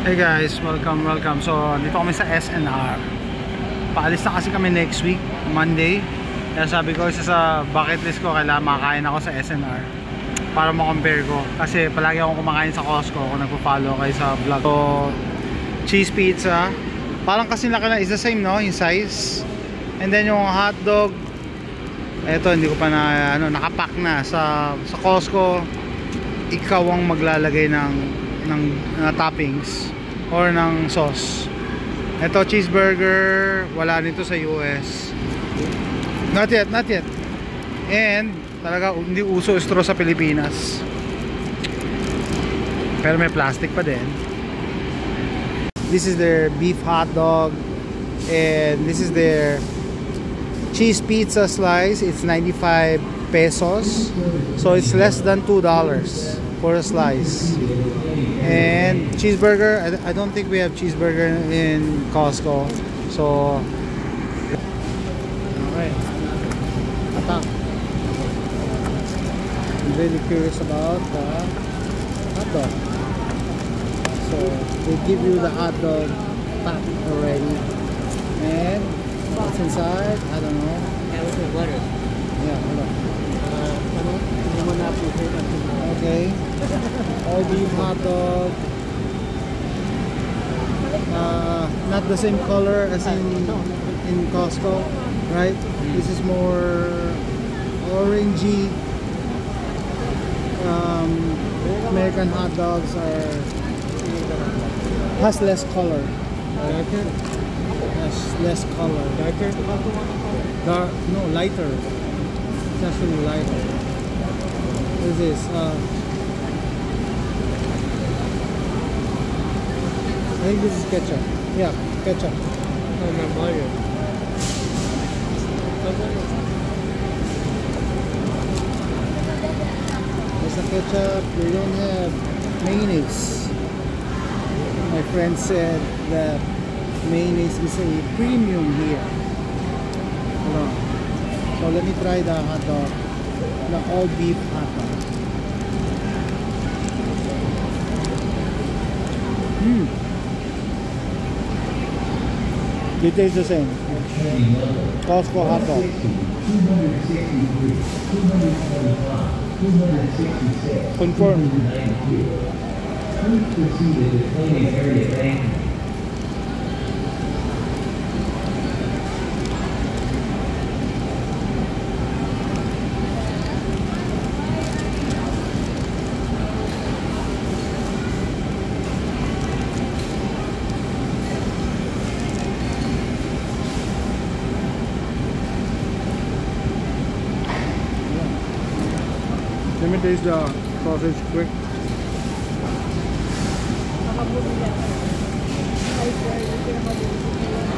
Hey guys, welcome. So, dito kami sa SNR. Paalis na kasi kami next week, Monday. Kaya sabi ko, isa sa bucket list ko, kailangan makakain ako sa SNR para ma-compare ko. Kasi palagi akong kumakain sa Costco kung nagpo-follow kayo sa vlog. So, cheese pizza. Parang kasi laki na, is the same, no? Yung size. And then yung hot dog. Eto, hindi ko pa na, nakapack na. Sa Costco, ikaw ang maglalagay ng toppings or ng sauce. Ito cheeseburger, wala nito sa US. Not yet. And talaga hindi uso straw sa Pilipinas. Pero may plastic pa din. This is their beef hot dog and this is their cheese pizza slice. It's 95 pesos. So it's less than $2 for a slice. And cheeseburger, I don't think we have cheeseburger in Costco. So okay, attack. I'm really curious about the hot dog. So they give you the hot dog pack already. And what's inside? I don't know. Butter. Yeah, hold on. Okay. All beef hot dog. Not the same color as in Costco, right? This is more orangey. American hot dogs has less color. Darker? Has less color. Darker? No, lighter. It's actually lighter. What is this? I think this is ketchup. Yeah, ketchup. Oh, my Mario. There's the ketchup. They don't have mayonnaise. My friend said that mayonnaise is a premium here. Hold on. So let me try the hot dog. The all beef hot dog. It tastes the same. Costco hot dog. Confirmed. Let me taste the sausage quick.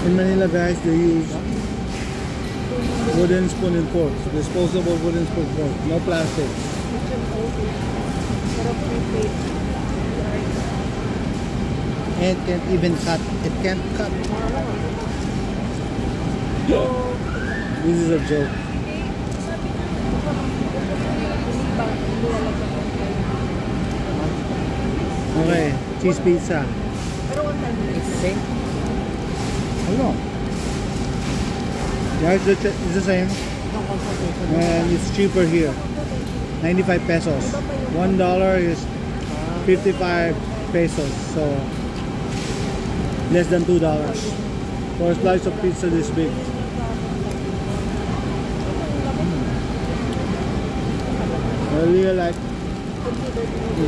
In Manila, guys, they use wooden spoon and forks, disposable wooden spoon and fork, no plastic. And it can't even cut. It can't cut. This is a joke. Okay, cheese pizza. It's the same? I don't know. Yeah, it's the same. And it's cheaper here. 95 pesos. $1 is 55 pesos. So less than $2 for a slice of pizza this big. I really like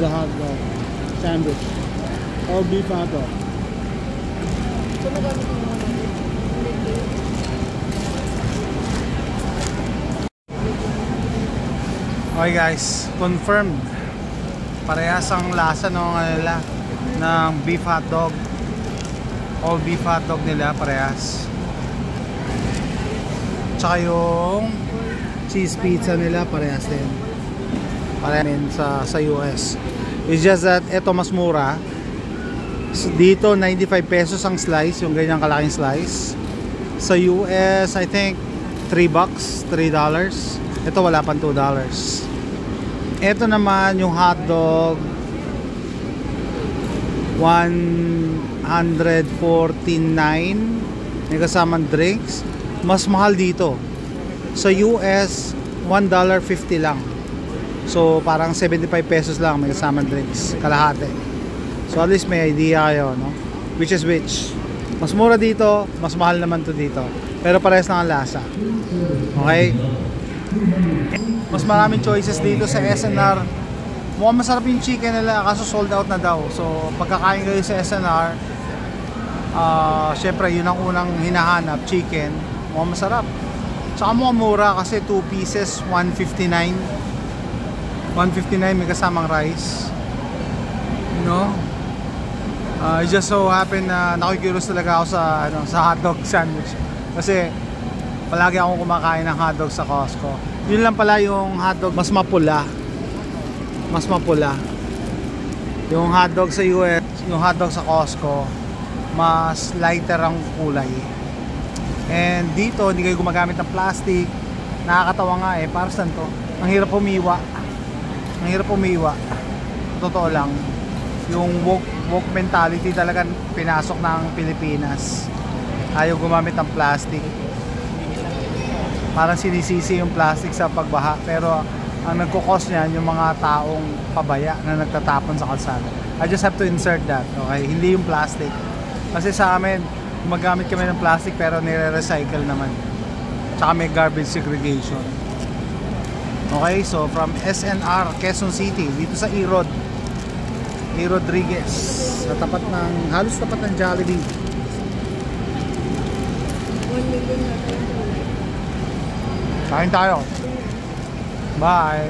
the hot dog sandwich. All beef hot dog. Okay guys, confirmed. Parehas ang lasa ng beef hot dog. All beef hot dog nila parehas. Tsaka yung cheese pizza nila parehas din. Parehas sa US. It's just that ito mas mura. Dito 95 pesos ang slice, yung ganyang kalaking slice. Sa US I think $3. Ito wala pang $2. Ito naman yung hot dog $149. May kasamang drinks. Mas mahal dito. Sa US, $1.50 lang. So parang 75 pesos lang may kasamang drinks, kalahati. So at least may idea kayo, no? Which is which. Mas mura dito, mas mahal naman to dito. Pero parehas lang ang lasa. Okay? Mas maraming choices dito sa SNR. Mukhang masarap yung chicken nila, kaso sold out na daw. So pagkakain kayo sa SNR, syempre yun ang unang hinahanap, chicken. Mukhang masarap. Tsaka mukhang mura kasi 2 pieces, $159. $159 may kasamang rice. You know? It just so happen na nakikilos talaga ako sa hotdog sandwich. Kasi palagi akong kumakain ng hotdog sa Costco. Yun lang pala yung hotdog mas mapula. Mas mapula. Yung hotdog sa US, yung hotdog sa Costco, mas lighter ang kulay. And dito, hindi kayo gumagamit ng plastic. Nakakatawa nga para saan to? Ang hirap humiwa. Ang hirap umiwa. Totoo lang. Yung woke mentality talaga pinasok ng Pilipinas. Ayaw gumamit ng plastic. Parang sinisisi yung plastic sa pagbaha. Pero ang nagkukos niyan yung mga taong pabaya na nagtatapon sa kalsada. I just have to insert that. Okay? Hindi yung plastic. Kasi sa amin, gumagamit kami ng plastic pero nire-recycle naman. Tsaka may garbage segregation. Okay, so from SNR, Quezon City, dito sa E-Road Rodriguez, sa tapat ng, halos tapat ng Jollibee. 1 million na tayo. Kain tayo. Bye.